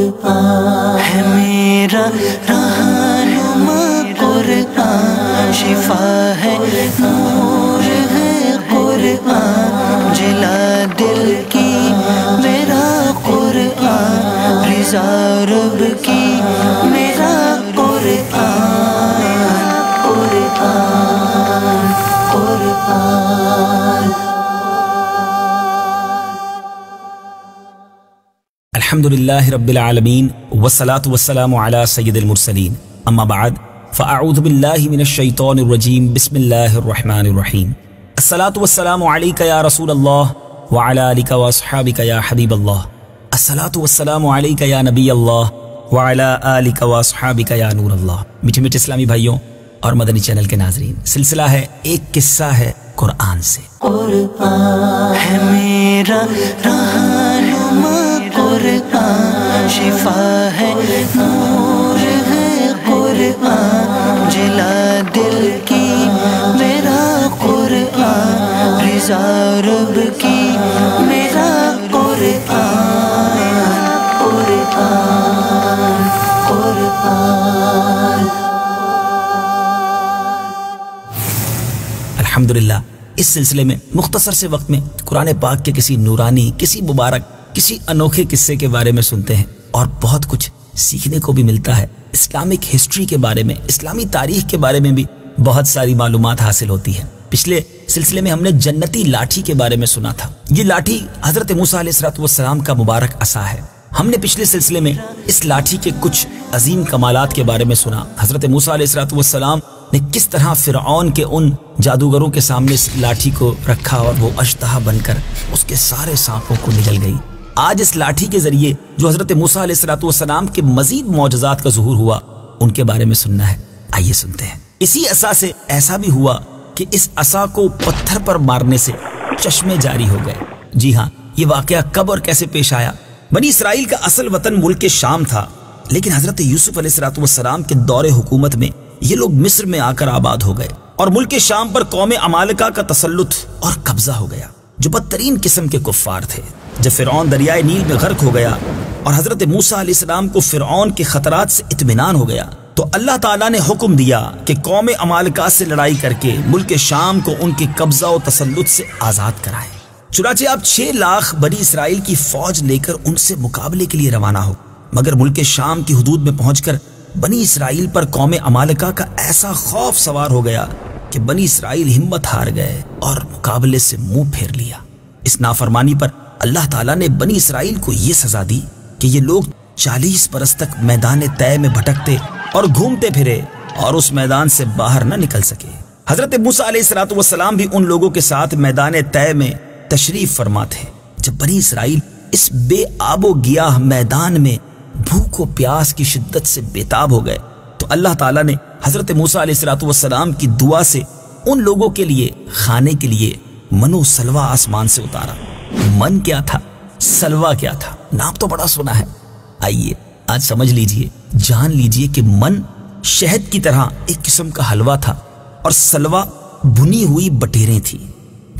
قرآن ہے میرا رہنما، قرآن شفا ہے، نور ہے قرآن، جلا دل کی میرا قرآن، رضا رب کی میرا قرآن، قرآن قرآن۔ الحمدللہ رب العالمین والصلاة والسلام علی سید المرسلین، اما بعد فاعوذ باللہ من الشیطان الرجیم، بسم اللہ الرحمن الرحیم۔ الصلاة والسلام علیک یا رسول اللہ وعلی آلک واصحابک یا حبیب اللہ، الصلاة والسلام علیک یا نبی اللہ وعلی آلک واصحابک یا نور اللہ۔ میٹھے میٹھے اسلامی بھائیوں اور مدنی چینل کے ناظرین، سلسلہ ہے ایک قصہ ہے قرآن سے۔ قرآن ہے میرا رہنما، قرآن شفا ہے، نور ہے قرآن، جلا دل کی میرا قرآن، رضا رب کی میرا قرآن، قرآن قرآن۔ الحمدللہ اس سلسلے میں مختصر سے وقت میں قرآن پاک کے کسی نورانی، کسی مبارک، کسی انوکھے قصے کے بارے میں سنتے ہیں اور بہت کچھ سیکھنے کو بھی ملتا ہے۔ اسلامک ہسٹری کے بارے میں، اسلامی تاریخ کے بارے میں بھی بہت ساری معلومات حاصل ہوتی ہیں۔ پچھلے سلسلے میں ہم نے جنتی لاٹھی کے بارے میں سنا تھا۔ یہ لاٹھی حضرت موسیٰ علیہ السلام کا مبارک عصا ہے۔ ہم نے پچھلے سلسلے میں اس لاٹھی کے کچھ عظیم کمالات کے بارے میں سنا۔ حضرت موسیٰ علیہ السلام نے کس طرح فرعون کے ان جادوگروں کے سامنے اس لاٹھی کو رکھا اور وہ اشتہا بن کر اس کے سارے سانپوں کو نگل گئی۔ آج اس لاٹھی کے ذریعے جو حضرت موسیٰ علیہ السلام کے مزید معجزات کا ظہور ہوا، ان کے بارے میں سننا ہے۔ آئیے سنتے ہیں۔ اسی عصا سے ایسا بھی ہوا کہ اس عصا کو پتھر پر مارنے سے چشمے جاری ہو گئے۔ جی ہاں، یہ واقعہ کب اور کیسے پیش آیا؟ بنی اسرائیل کا اصل وطن ملک شام تھا، لیکن حضرت یوسف علیہ السلام کے دور حکومت میں یہ لوگ مصر میں آ کر آباد ہو گئے اور ملک شام پر قوم عمالقہ کا تسلط اور قبضہ ہو گیا، جو بدترین قسم کے کفار تھے۔ جب فرعون دریائے نیل میں غرق ہو گیا اور حضرت موسیٰ علیہ السلام کو فرعون کے خطرات سے اطمینان ہو گیا، تو اللہ تعالیٰ نے حکم دیا کہ قوم عمالقہ سے لڑائی کر کے ملک شام کو ان کے قبضہ و تسلط سے آزاد کرائیں۔ چنانچہ آپ 6 لاکھ بنی اسرائیل کی فوج لے کر ان سے مقابلے کے لیے روانہ ہو، مگر ملک شام کی حدود میں پہنچ کر بنی اسرائیل پر قوم عمالقہ کا ایسا خوف سوار ہو گیا کہ بنی اسرائیل ہمت ہار گئے اور مقابلے سے منہ پھیر لیا۔ اس نافرمانی پر اللہ تعالیٰ نے بنی اسرائیل کو یہ سزا دی کہ یہ لوگ 40 برس تک میدان طے میں بھٹکتے اور گھومتے پھرے اور اس میدان سے باہر نہ نکل سکے۔ حضرت موسیٰ علیہ السلام بھی ان لوگوں کے ساتھ میدان طے میں تشریف فرما تھے۔ جب بنی اسرائیل اس بے آب و گیاہ میدان میں بھوک و پیاس کی شدت سے بےتاب ہو گئے تو اللہ تعالیٰ نے حضرت موسیٰ علیہ السلام کی دعا سے ان لوگوں کے لیے کھانے کے لیے من و سلوا آسمان سے اتارا۔ من کیا تھا، سلوا کیا تھا، نام تو بڑا سنا ہے۔ آئیے آج سمجھ لیجئے، جان لیجئے کہ من شہد کی طرح ایک قسم کا حلوہ تھا اور سلوا بھنی ہوئی بٹیریں تھی۔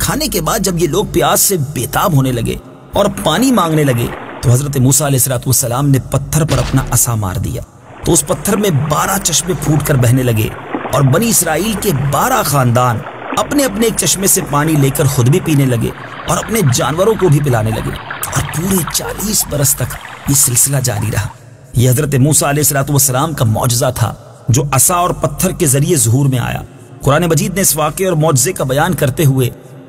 کھانے کے بعد جب یہ لوگ پیاس سے بےتاب ہونے لگے اور پانی مانگنے لگے تو حضرت موسیٰ علیہ السلام نے پتھر پر اپنا عصا مار دیا تو اس پتھر میں 12 چشمے پھوٹ کر بہنے لگے اور بنی اسرائیل کے 12 خاندان اپنے اپنے ایک چشمے سے پانی لے کر خود بھی پینے لگے اور اپنے جانوروں کو بھی پلانے لگے، اور پورے 40 برس تک یہ سلسلہ جاری رہا۔ یہ حضرت موسیٰ علیہ السلام کا معجزہ تھا جو عصا اور پتھر کے ذریعے ظہور میں آیا۔ قرآن مجید نے اس واقعے اور معجزے کا بیان کرتے ہوئے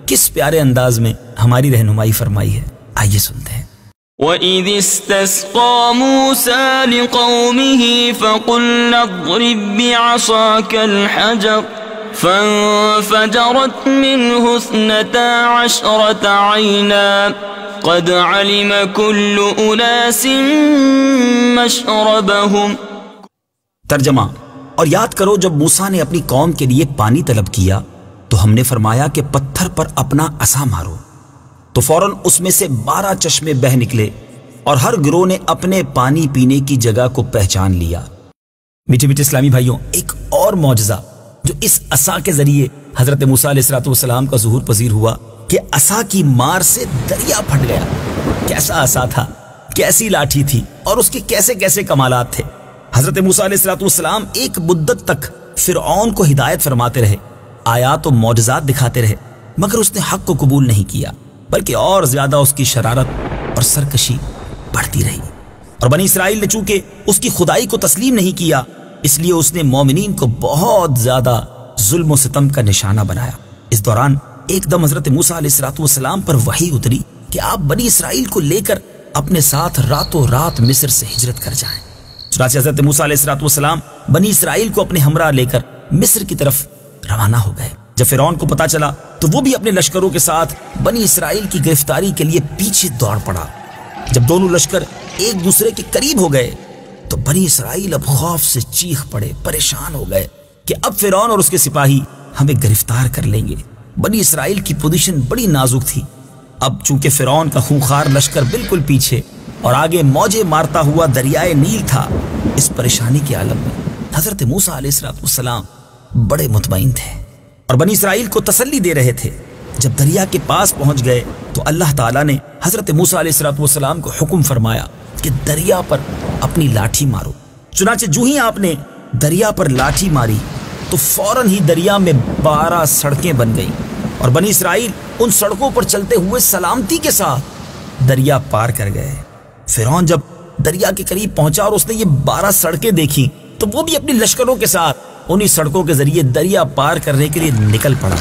کس پیارے انداز میں ہماری رہنمائی فرمائی ہے، آئیے سنتے ہیں۔ وَإِذِ اسْتَسْقَى مُوسَى لِقَوْمِهِ فَقُلْنَا اضْرِب بِّعَصَاكَ الْحَجَرَ فَانفَجَرَتْ مِنْهُ 12 عَيْنًا قَدْ عَلِمَ كُلُّ أُنَاسٍ مَّشْرَبَهُمْ۔ ترجمہ: اور یاد کرو جب موسیٰ نے اپنی قوم کے لیے پانی طلب کیا تو ہم نے فرمایا کہ پتھر پر اپنا عصا مارو، تو فوراً اس میں سے 12 چشمے بہ نکلے اور ہر گروہ نے اپنے پانی پینے کی جگہ کو پہچان لیا۔ میٹھے میٹھے اسلامی بھائیوں، ایک اور معجزہ جو اس عصا کے ذریعے حضرت موسیٰ علیہ السلام کا ظہور پذیر ہوا کہ عصا کی مار سے دریا پھٹ گیا۔ کیسا عصا تھا کیسی لاٹھی تھی اور اس کے کیسے کیسے کمالات تھے۔ حضرت موسیٰ علیہ السلام ایک مدت تک فرعون کو ہدایت فرماتے رہے، آیات و معجزات دکھاتے رہے، مگر اس نے حق کو قبول نہیں کیا، بلکہ اور زیادہ اس کی شرارت اور سرکشی بڑھتی رہی۔ اور بنی اسرائیل نے چونکہ اس کی خدائی کو تسلیم نہیں کیا، اس لیے اس نے مومنین کو بہت زیادہ ظلم و ستم کا نشانہ بنایا۔ اس دوران ایک دم حضرت موسیٰ علیہ السلام پر وحی اتری کہ آپ بنی اسرائیل کو لے کر اپنے ساتھ راتوں رات مصر سے ہجرت کر جائیں۔ چنانچہ حضرت موسیٰ علیہ السلام بنی اسرائیل کو اپنے ہمراہ لے کر مصر کی طرف روانہ ہو گئے۔ جب فرعون کو پتا چلا تو وہ بھی اپنے لشکروں کے ساتھ بنی اسرائیل کی گرفتاری کے لیے پیچھے دوڑ پڑا۔ جب دونوں لشکر ایک دوسرے کے قریب ہو گئے تو بنی اسرائیل اب خوف سے چیخ پڑے، پریشان ہو گئے کہ اب فرعون اور اس کے سپاہی ہمیں گرفتار کر لیں گے۔ بنی اسرائیل کی پوزیشن بڑی نازک تھی۔ اب چونکہ فرعون کا خونخوار لشکر بالکل پیچھے اور آگے موجیں مارتا ہوا دریائے نیل تھا، اس پریشانی کے عالم میں حضرت موسیٰ علیہ السلام بڑے مطمئن تھے اور بنی اسرائیل کو تسلی دے رہے تھے۔ جب دریا کے پاس پہنچ گئے تو اللہ تعالیٰ نے حضرت موسیٰ علیہ السلام کو حکم فرمایا کہ دریا پر اپنی لاٹھی مارو۔ چنانچہ جو ہی آپ نے دریا پر لاٹھی ماری تو فوراً ہی دریا میں 12 سڑکیں بن گئیں اور بنی اسرائیل ان سڑکوں پر چلتے ہوئے سلامتی کے ساتھ دریا پار کر گئے۔ فرعون جب دریا کے قریب پہنچا اور اس نے یہ 12 سڑکیں دیکھی تو وہ بھی اپنی لشکروں کے ساتھ انہی سڑکوں کے ذریعے دریا پار کرنے کے لیے نکل پڑا،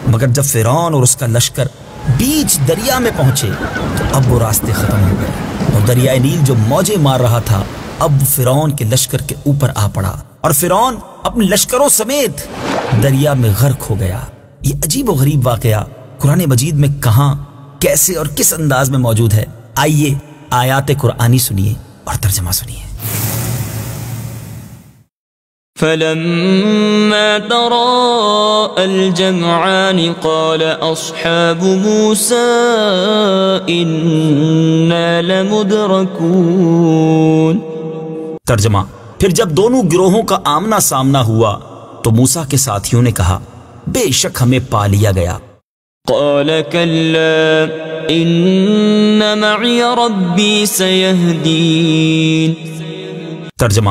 مگر جب فرعون اور اس کا لشکر بیچ دریا میں پہنچے تو اب وہ راستے ختم ہو گئے اور دریائے نیل جو موجیں مار رہا تھا اب فرعون کے لشکر کے اوپر آ پڑا اور فرعون اپنے لشکروں سمیت دریا میں غرق ہو گیا۔ یہ عجیب و غریب واقعہ قرآن مجید میں کہاں، کیسے اور کس انداز میں موجود ہے؟ آئیے آیات قرآنی سنیے اور ترجمہ سنیے۔ فلما تراءى الجمعان قال أصحاب موسى إنا لمدركون۔ ترجمہ، پھر جب دونوں گروہوں کا آمنا سامنا ہوا تو موسیٰ کے ساتھیوں نے کہا بے شک ہمیں پا لیا گیا۔ قال كلا إن معي ربي سيهدين۔ ترجمہ،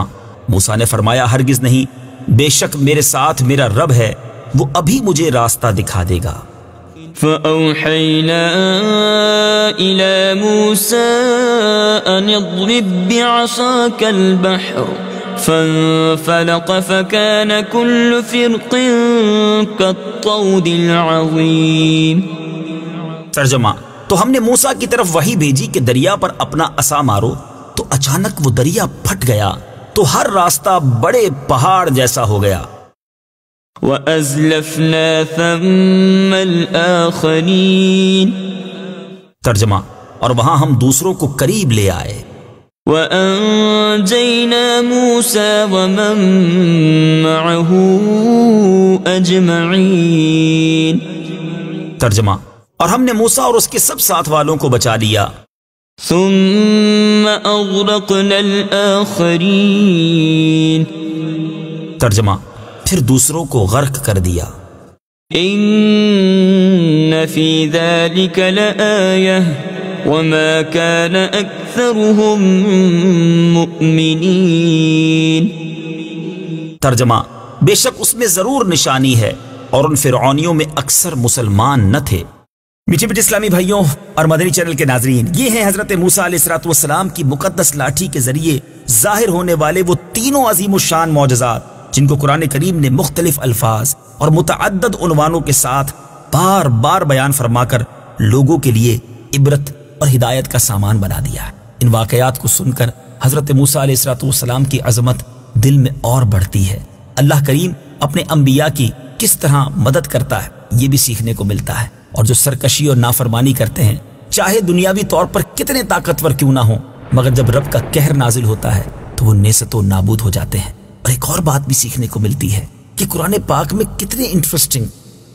موسیٰ نے فرمایا ہرگز نہیں، بے شک میرے ساتھ میرا رب ہے، وہ ابھی مجھے راستہ دکھا دے گا۔ فأوحينا إلى موسى أن اضرب بعصاك البحر فانفلق فكان كل فرق كالطود العظيم۔ ترجمہ، تو ہم نے موسیٰ کی طرف وحی بھیجی کہ دریا پر اپنا عصا مارو، تو اچانک وہ دریا پھٹ گیا تو ہر راستہ بڑے پہاڑ جیسا ہو گیا۔ وَأَزْلَفْنَا ثَمَّ الْآخَرِينَ۔ ترجمہ، اور وہاں ہم دوسروں کو قریب لے آئے۔ وَأَنجَيْنَا مُوسَى وَمَن مَّعَهُ أَجْمَعِينَ۔ ترجمہ، اور ہم نے موسیٰ اور اس کے سب ساتھ والوں کو بچا لیا۔ ثُمَّ أَغْرَقْنَا الْآخَرِينَ۔ ترجمہ، پھر دوسروں کو غرق کر دیا۔ إِنَّ فِي ذَلِكَ لَآيَةً وَمَا كَانَ أَكْثَرُهُم مُؤْمِنِينَ۔ ترجمہ، بے شک اس میں ضرور نشانی ہے اور ان فرعونیوں میں اکثر مسلمان نہ تھے۔ میٹھے میٹھے اسلامی بھائیوں اور مدنی چینل کے ناظرین، یہ ہیں حضرت موسیٰ علیہ السلام کی مقدس لاٹھی کے ذریعے ظاہر ہونے والے وہ تینوں عظیم الشان معجزات جن کو قرآن کریم نے مختلف الفاظ اور متعدد عنوانوں کے ساتھ بار بار بیان فرما کر لوگوں کے لیے عبرت اور ہدایت کا سامان بنا دیا ہے۔ ان واقعات کو سن کر حضرت موسیٰ علیہ السلام کی عظمت دل میں اور بڑھتی ہے۔ اللہ کریم اپنے انبیاء کی کس طرح مدد کرتا ہے یہ بھی سیکھنے کو ملتا ہے، اور جو سرکشی اور نافرمانی کرتے ہیں چاہے دنیاوی طور پر کتنے طاقتور کیوں نہ ہوں، مگر جب رب کا قہر نازل ہوتا ہے تو وہ نیست و نابود ہو جاتے ہیں۔ اور ایک اور بات بھی سیکھنے کو ملتی ہے کہ قرآن پاک میں کتنے انٹرسٹنگ،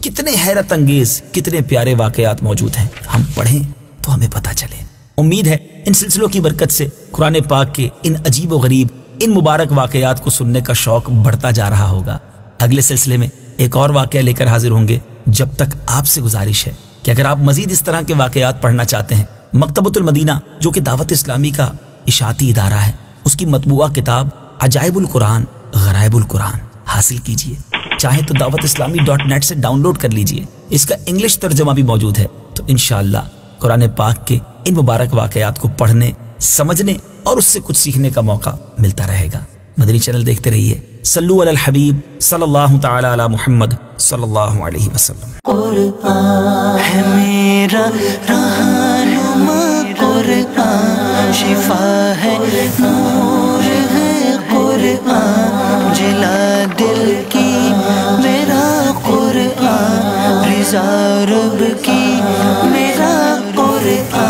کتنے حیرت انگیز، کتنے پیارے واقعات موجود ہیں۔ ہم پڑھیں تو ہمیں پتہ چلے۔ امید ہے ان سلسلوں کی برکت سے قرآن پاک کے ان عجیب و غریب، ان مبارک واقعات کو سننے کا شوق بڑھتا جا رہا ہوگا۔ اگلے سلسلے میں ایک اور واقعہ لے کر حاضر ہوں گے۔ جب تک آپ سے گزارش ہے کہ اگر آپ مزید اس طرح کے واقعات پڑھنا چاہتے ہیں مکتبۃ المدینہ جو کہ دعوت اسلامی کا اشاعتی ادارہ ہے، اس کی مطبوعہ کتاب عجائب القرآن غرائب القرآن حاصل کیجئے۔ چاہیں تو دعوت اسلامی .net سے ڈاؤن لوڈ کر لیجئے، اس کا انگلش ترجمہ بھی موجود ہے۔ تو انشاءاللہ قرآن پاک کے ان مبارک واقعات کو پڑھنے، سمجھنے اور اس سے کچھ سیکھنے کا موقع ملتا رہے گا۔ مدنی چینل دیکھتے رہیے۔ صلو علی الحبیب صلی اللہ تعالی علی محمد صلی اللہ علیہ وسلم۔ قرآن ہے میرا رہنما، قرآن شفا ہے، نور ہے قرآن، جلا دل کی میرا قرآن، رضا رب کی میرا قرآن۔